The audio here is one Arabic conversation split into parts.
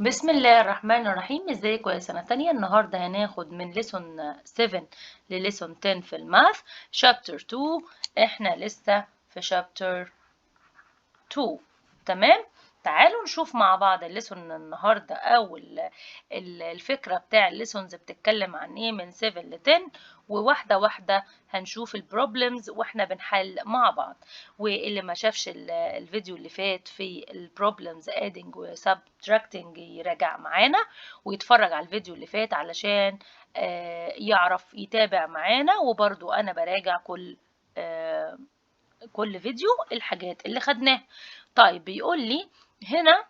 بسم الله الرحمن الرحيم. ازيكم يا سنة تانية؟ النهاردة هناخد من ليسون 7 لليسون 10 في الماث شابتر 2. احنا لسه في شابتر 2. تمام. تعالوا نشوف مع بعض الليسون النهاردة او الفكرة بتاع الليسونز بتتكلم عن ايه من 7 ل 10، وواحدة واحدة هنشوف البروبلمز واحنا بنحل مع بعض. واللي ما شافش الفيديو اللي فات في البروبلمز ادنج وسبتراكتنج يراجع معانا ويتفرج على الفيديو اللي فات علشان يعرف يتابع معانا، وبرضو انا براجع كل فيديو الحاجات اللي خدناها. طيب بيقول لي هنا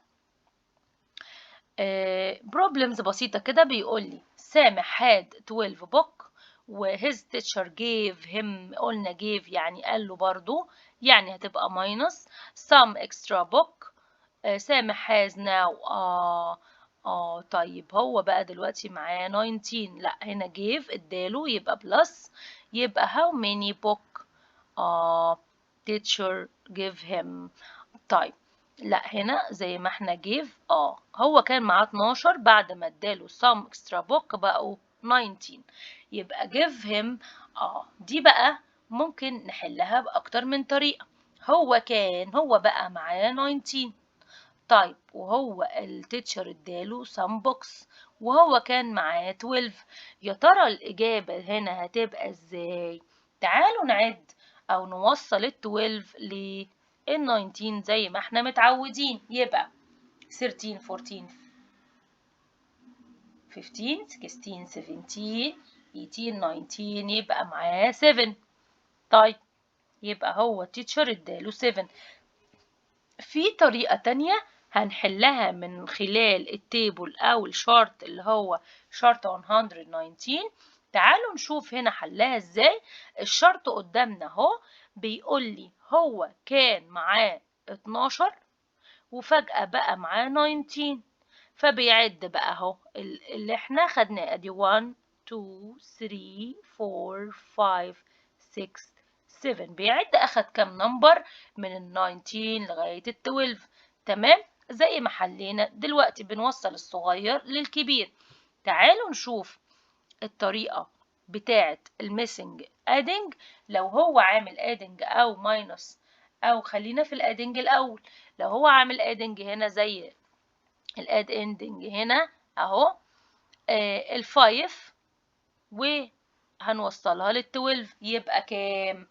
problems بسيطة كده. بيقول لي سامح had 12 book و his teacher gave him، قلنا gave يعني قال له برضو، يعني هتبقى minus some extra book. سامح has now طيب هو بقى دلوقتي معاه 19، لا هنا gave اداله يبقى plus، يبقى how many book teacher give him. طيب لا هنا زي ما احنا give هو كان معاه 12 بعد ما اداله some extra book بقوا 19، يبقى give him. دي بقى ممكن نحلها بأكتر من طريقة. هو بقى معاه 19، طيب وهو التيتشر اداله some books وهو كان معاه 12. يا ترى الإجابة هنا هتبقى ازاي؟ تعالوا نعد أو نوصل ال 12 لل 19 زي ما احنا متعودين. يبقى 13 14 15 16 17 18 19، يبقى معاه 7. طيب يبقى هو التيتشر اداله 7. في طريقة تانية هنحلها من خلال التيبل أو الشارت اللي هو شارت 119. تعالوا نشوف هنا حلها ازاي. الشرط قدامنا اهو، بيقول لي هو كان معاه 12 وفجأة بقى معاه 19، فبيعد بقى اهو اللي احنا خدناه ادي 1 2 3 4 5 6 7. بيعد اخد كام نمبر من ال 19 لغاية ال 12. تمام. زي ما حلينا دلوقتي بنوصل الصغير للكبير. تعالوا نشوف الطريقة بتاعة الميسنج ادنج. لو هو عامل ادنج او ماينس، او خلينا في الادنج الاول. لو هو عامل ادنج هنا زي الاد اندنج هنا اهو، الفايف وهنوصلها لل12، يبقى كام؟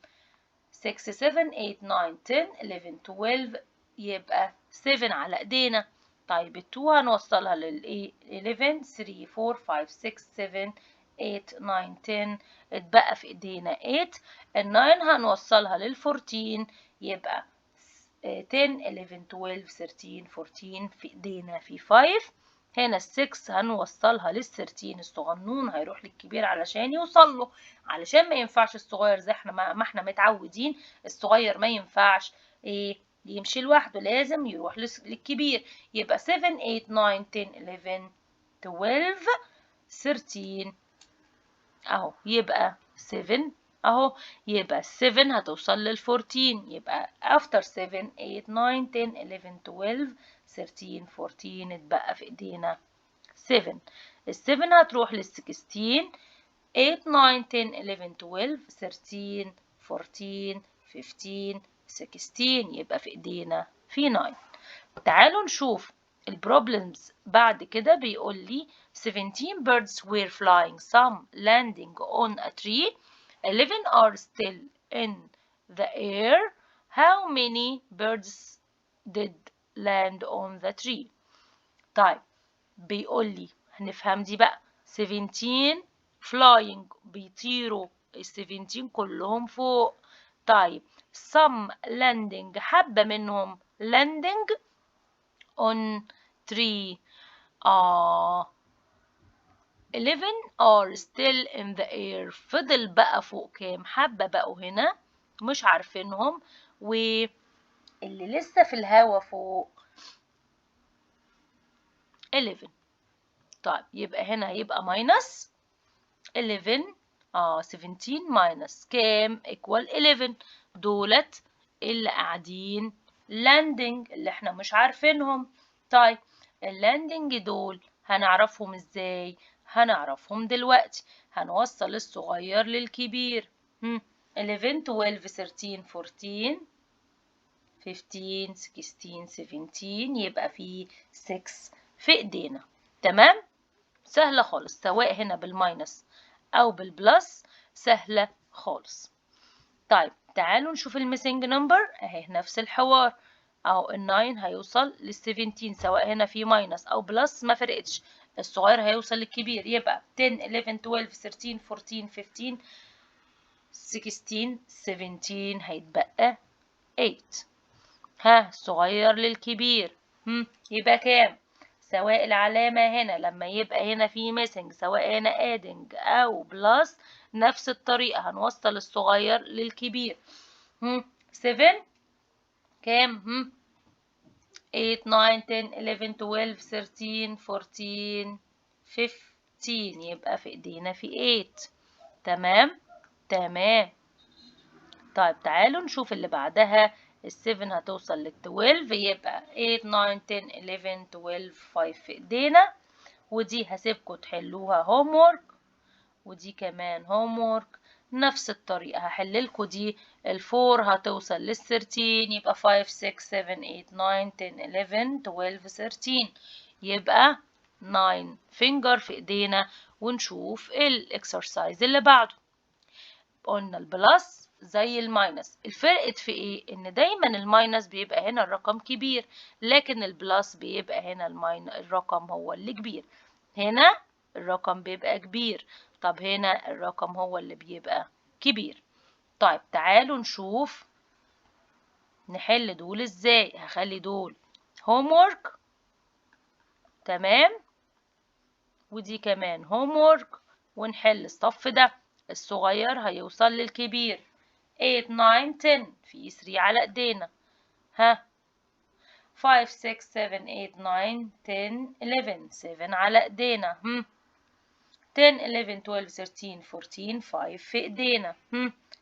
6 7 8 9 10 11 12، يبقى 7 على ايدينا. طيب ال2 هنوصلها لل 11 3 4 5 6 7 8 9 10، اتبقى في ايدينا 8. ال9 هنوصلها لل14، يبقى 10 11 12 13 14، في ايدينا في 5. هنا ال6 هنوصلها لل13، الصغنون هيروح للكبير علشان يوصل له، علشان ما ينفعش الصغير زي ما احنا متعودين. الصغير ما ينفعش ايه يمشي لوحده، لازم يروح للكبير. يبقى 7 8 9 10 11 12 13 اهو، يبقى 7 اهو، يبقى 7 هتوصل لل 14، يبقى after 7 8 9 10 11 12 13 14، اتبقى في ايدينا 7. ال 7 هتروح لل 16، 8 9 10 11 12 13 14 15 16، يبقى في ايدينا في 9. تعالوا نشوف البروبلمز بعد كده. بيقول لي 17 birds were flying, some landing on a tree, 11 are still in the air. How many birds did land on the tree? طيب بيقول لي هنفهم دي بقى. 17 flying بيطيروا، ال 17 كلهم فوق. طيب some landing حبة منهم landing on tree. 11 are still in the air. فضل بقى فوق كام حبة بقوا هنا مش عارفينهم، واللي لسه في الهوا فوق 11. طيب يبقى هنا هيبقى minus 11. 17 minus كام equal 11. دولت اللي قاعدين landing اللي احنا مش عارفينهم. طيب اللاندنج دول هنعرفهم ازاي؟ هنعرفهم دلوقتي. هنوصل الصغير للكبير. 11 12 13 14 15 16 17 يبقى في 6 في ايدينا. تمام، سهلة خالص، سواء هنا بالماينس او بالبلس، سهلة خالص. طيب تعالوا نشوف الميسنج نمبر اهي، نفس الحوار اهو. ال9 هيوصل لل17 سواء هنا في ماينس او بلس ما فرقتش، الصغير هيوصل للكبير. يبقى 10 11 12 13 14 15 16 17 هيتبقى 8. ها، الصغير للكبير يبقى كام؟ سواء العلامة هنا لما يبقى هنا في ميسنج، سواء هنا ادنج او بلس، نفس الطريقة هنوصل الصغير للكبير. 7 كام؟ 8 9 10 11 12 13 14 15 يبقى في ايدينا في 8. تمام تمام. طيب تعالوا نشوف اللي بعدها. ال7 هتوصل لل12 يبقى 8 9 10 11 12 5 في ايدينا. ودي هسيبكم تحلوها هوم وورك، ودي كمان هوم وورك. نفس الطريقة هحللكوا دي. ال4 هتوصل لل13 يبقى 5 6 7 8 9 10 11 12 13 يبقى 9 فينجر في ايدينا. ونشوف الاكسرسايز اللي بعده. قلنا البلس زي الماينس، الفرق في ايه؟ ان دايما الماينس بيبقى هنا الرقم كبير، لكن البلس بيبقى هنا الرقم هو اللي كبير. هنا الرقم بيبقى كبير، طب هنا الرقم هو اللي بيبقى كبير. طيب تعالوا نشوف نحل دول ازاي. هخلي دول homework، تمام، ودي كمان homework، ونحل الصف ده. الصغير هيوصل للكبير 8 9 10 في 3 على ايدينا. ها، 5 6 7 8 9 10 11 7 على ايدينا. 10 11 12 13 14 5 في ايدينا.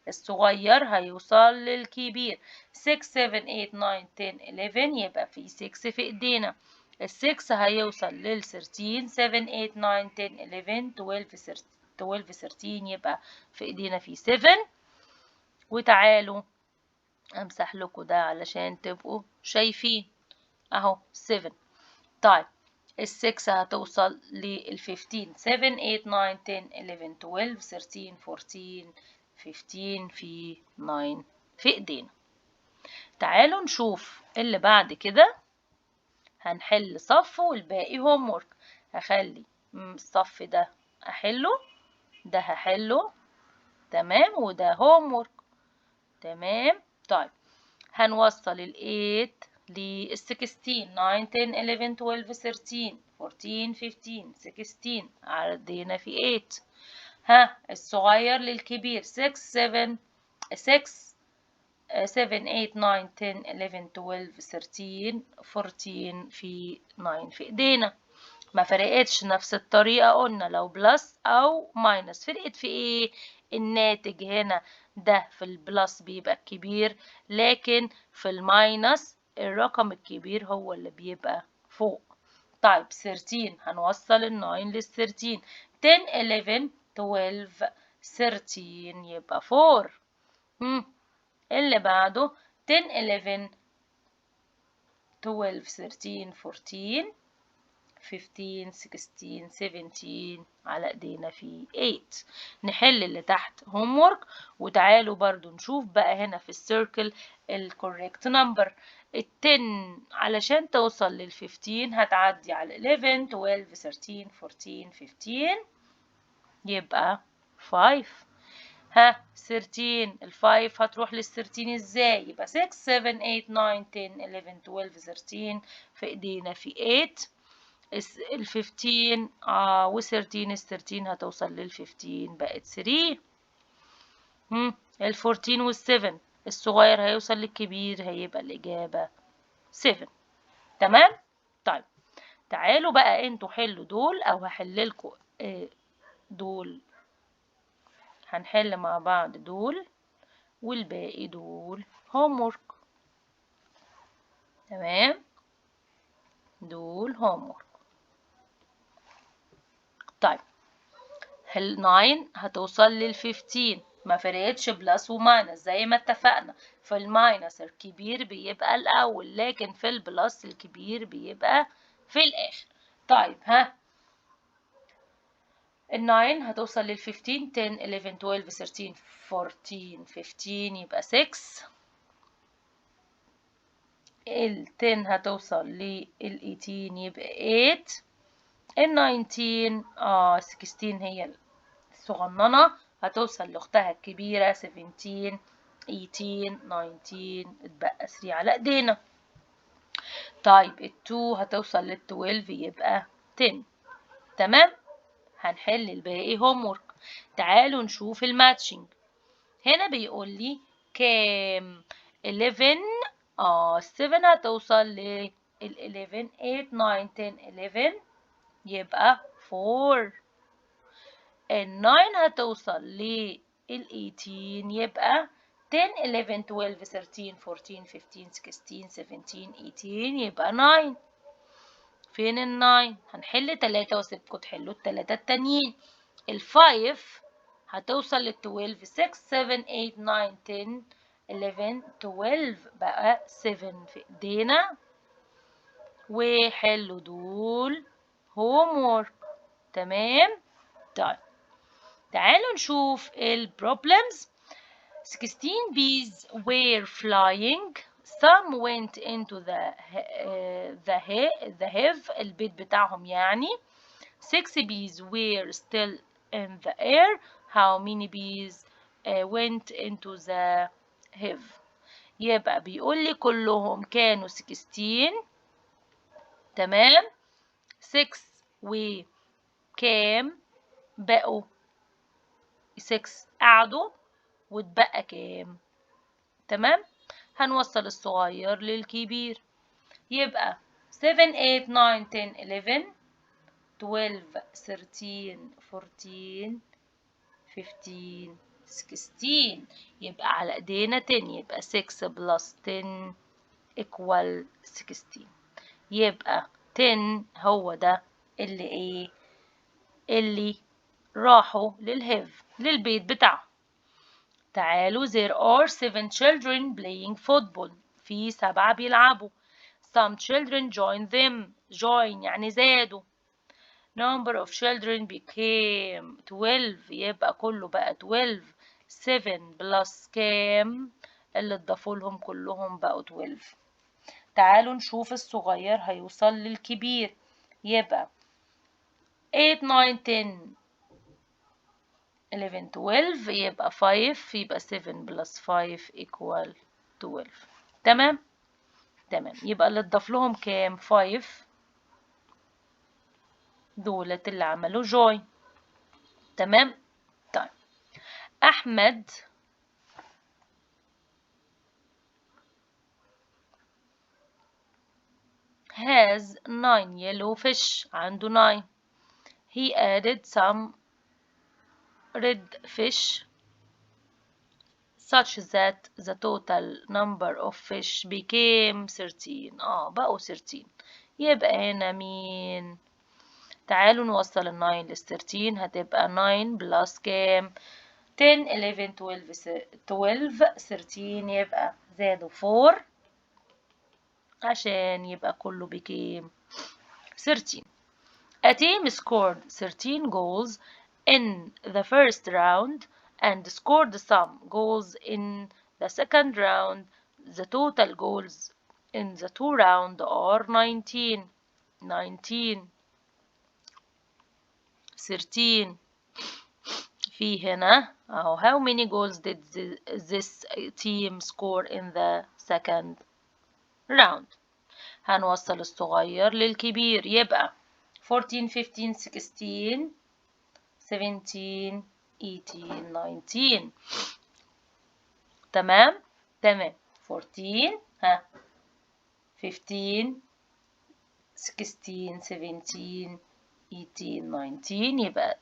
الصغير هيوصل للكبير 6 7 8 9 10 11 يبقى في 6 في ايدينا. ال6 هيوصل لل13 7 8 9 10 11 12 13 يبقى في ايدينا في 7. وتعالوا امسح لكم ده علشان تبقوا شايفين اهو 7. طيب ال6 هتوصل لل15 7 8 9 10 11 12 13 14 15 في 9 في ايدينا. تعالوا نشوف اللي بعد كده. هنحل صف والباقي هوم وورك. هخلي الصف ده احله، ده هحله، تمام، وده هوم وورك، تمام. طيب هنوصل ال8 لل16 9 10 11 12 13 14 15 16 عدينا في 8. ها، الصغير للكبير 6 7 6 7 8 9 10 11 12 13 14 في 9 في ايدينا. ما فرقتش، نفس الطريقة قلنا لو بلس او ماينس. فرقت في ايه؟ الناتج هنا ده في البلس بيبقى الكبير، لكن في الماينس الرقم الكبير هو اللي بيبقى فوق. طيب 13 هنوصل ال9 لل13 10 11 12 13 يبقى 4. اللي بعده 10 11 12 13 14 15 16 17 على ايدينا في 8. نحل اللي تحت homework. وتعالوا برضو نشوف بقى هنا في السيركل الكوريكت نمبر. ال10 علشان توصل لل15 هتعدي على 11 12 13 14 15 يبقى 5. ها، 13 ال5 هتروح لل13 ازاي؟ يبقى 6 7 8 9 10 11 12 13 في ايدينا في 8. ال15 و13 ال13 هتوصل لل15 بقت 3. ال14 وال7 الصغير هيوصل للكبير هيبقى الإجابة 7. تمام؟ طيب تعالوا بقى انتوا حلوا دول او هحللكوا دول. هنحل مع بعض دول والباقي دول homework. تمام؟ دول homework. طيب ال 9 هتوصل لل 15، ما فرقتش بلس وماينس زي ما اتفقنا. في الماينس الكبير بيبقى الأول، لكن في البلس الكبير بيبقى في الآخر. طيب ها، ال 9 هتوصل لل 15، 10 11 12 13 14 15 يبقى 6. ال 10 هتوصل لل 18 يبقى 8. ال 19 16 هي الصغننة هتوصل لأختها الكبيرة 17 18 19 اتبقى 3 على ايدينا. طيب ال2 هتوصل لل12 يبقى 10. تمام، هنحل الباقي هومورك. تعالوا نشوف الماتشنج. هنا بيقول لي كام 11. 7 هتوصل لل 11 8 9 10 11 يبقى 4. ال 9 هتوصل لل 18 يبقى 10 11 12 13 14 15 16 17 18 يبقى 9. فين ال 9؟ هنحل 3 واسيبكم تحلوا التلاتة التانيين. ال 5 هتوصل لل 12 6 7 8 9 10 11 12 بقى 7 في ايدينا. وحلوا دول homework. تمام. طيب تعالوا نشوف problems. 16 bees were flying. Some went into the hive البيت بتاعهم يعني. 6 bees were still in the air. How many bees went into the hive؟ يبقى بيقول لي كلهم كانوا 16. تمام. 6 وكام بقوا 6 قعدوا واتبقى كام؟ تمام. هنوصل الصغير للكبير. يبقى 7 8 9 10 11 12 13 14 15 16 يبقى على ايدينا 10. يبقى 6 بلس 10 equal 16. يبقى 10 هو ده اللي راحوا للبيت بتاعهم. تعالوا there are 7 children playing football. في 7 بيلعبوا. Some children join them. join يعني زادوا. Number of children became 12. يبقى كله بقى 12. 7 plus كام اللي اتضافوا لهم كلهم بقوا 12. تعالوا نشوف الصغير هيوصل للكبير. يبقى 8 9 10 11 12 يبقى 5. يبقى 7 plus 5 equal 12. تمام. تمام. يبقى اللي اتضاف لهم كام 5 دولت اللي عملوا جوين. تمام. طيب أحمد has 9 yellow fish. عنده 9. He added some red fish such that the total number of fish became 13. بقوا 13. يبقى هنا مين؟ تعالوا نوصل ال 9 لل 13. هتبقى 9 بلس كام 10 11 12 13 يبقى زادوا 4 عشان يبقى كله بكام 13. A team scored 13 goals in the first round and scored some goals in the second round. The total goals in the two rounds are 19. 13 في هنا أهو. how many goals did this team score in the second round؟ هنوصل الصغير للكبير. يبقى 14 15 16 17 18 19. تمام. تمام. 14 15 16 17 18 19 يبقى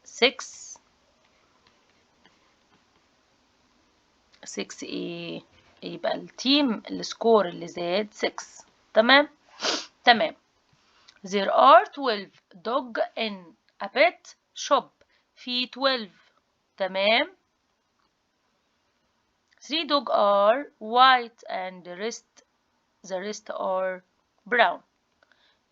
6 ايه يبقى التيم السكور اللي زاد 6. تمام. تمام. There are 12 dog in a pet shop. في 12. تمام. 3 dog are white and the rest are brown.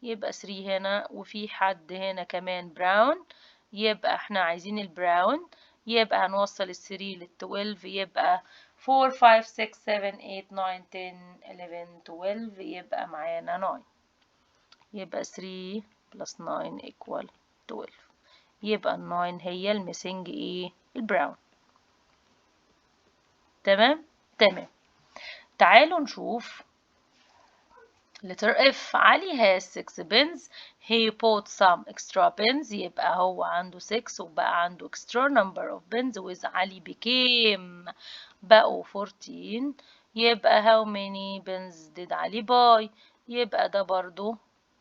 يبقى 3 هنا وفي حد هنا كمان براون، يبقى احنا عايزين البراون، يبقى هنوصل 3 لل 12، يبقى 4 5 6 7 8 9 10 11 12، يبقى معانا 9. يبقى 3 plus 9 equal 12. يبقى ال 9 هي الميسنج ايه؟ البراون. تمام. تمام. تعالوا نشوف letter F. علي has 6 pens. He bought some extra pens. يبقى هو عنده 6 وبقى عنده extra number of pens with علي became بقوا 14. يبقى how many pens did علي buy؟ يبقى ده برضو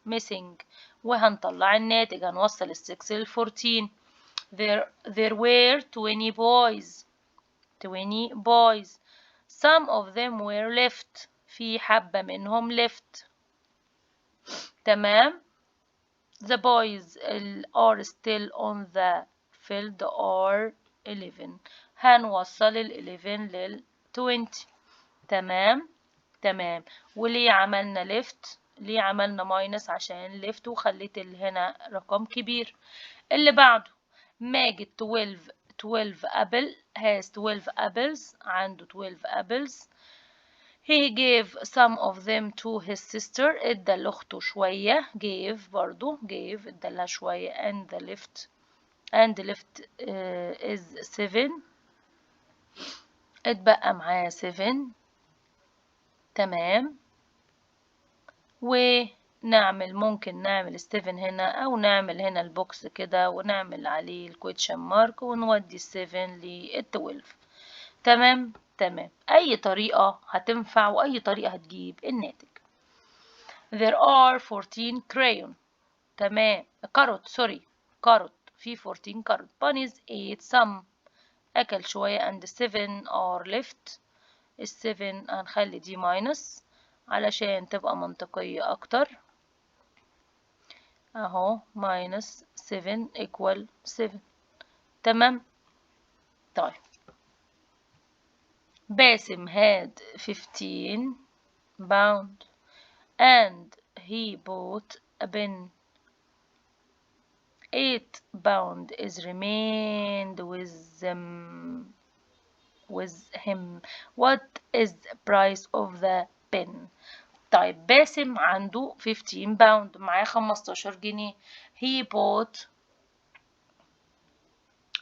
missing. وهنطلع الناتج، هنوصل ال 6 لل 14. There were 20 boys. 20 boys. Some of them were left. في حبة منهم left. تمام. The boys are still on the field are 11. هنوصل ال 11 لل 20. تمام. تمام. وليه عملنا left؟ ليه عملنا minus؟ عشان left وخليت هنا رقم كبير. اللي بعده ماجد 12 apple has 12 apples. عنده 12 apples. He gave some of them to his sister. ادى لاخته شوية. gave برضو gave ادى لها شوية. and left is 7. اتبقى معاه 7. تمام. ممكن نعمل 7 هنا او نعمل هنا البوكس كده ونعمل عليه الكويتشن مارك ونودي 7 لل 12. تمام. تمام. اي طريقة هتنفع واي طريقة هتجيب الناتج. There are 14 crayon. تمام. كاروت في 14 كاروت. bunnies ate some. أكل شوية and 7 are left. 7 هنخلي دي minus علشان تبقى منطقية أكتر. أهو minus 7 equal 7. تمام. طيب باسم had 15 pound and he bought a pen. 8 pound is remained with him. What is the price of the pen؟ طيب باسم عنده 15 باوند، معاه 15 جنيه. he bought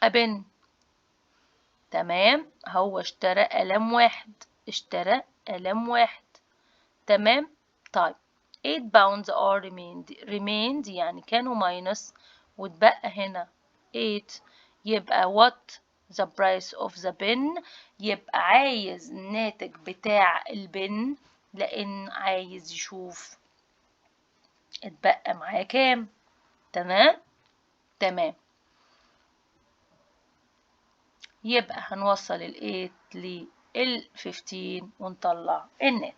a pen. تمام. هو اشترى قلم واحد. تمام. طيب 8 pounds are remained يعني كانوا minus واتبقى هنا 8. يبقى what the price of the pen؟ يبقى عايز الناتج بتاع البن لأن عايز يشوف اتبقى معاه كام. تمام. تمام. يبقى هنوصل ال 8 لل 15 ونطلع الناتج.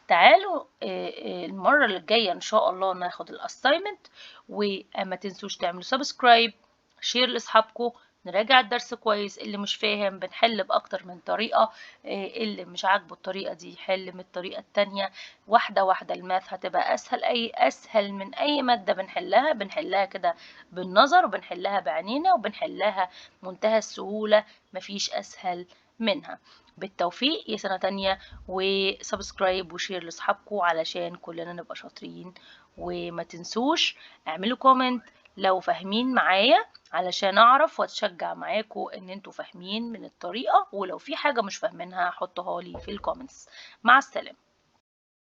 تعالوا المرة الجاية إن شاء الله ناخد الأسايمنت، وما تنسوش تعملوا سبسكرايب، شير لأصحابكم، نراجع الدرس كويس. اللي مش فاهم بنحل بأكتر من طريقة، اللي مش عاجبه الطريقة دي يحل من الطريقة التانية. واحدة واحدة الماث هتبقى أسهل من أي مادة بنحلها كده بالنظر، وبنحلها بعينينا، وبنحلها منتهى السهولة، مفيش أسهل منها. بالتوفيق يا سنة تانية، وسبسكرايب وشير لأصحابكم علشان كلنا نبقى شاطرين. وما تنسوش اعملوا كومنت لو فاهمين معايا علشان اعرف واتشجع معاكم ان انتوا فاهمين من الطريقة، ولو في حاجة مش فاهمينها حطوها لي في الكومنتس. مع السلامة.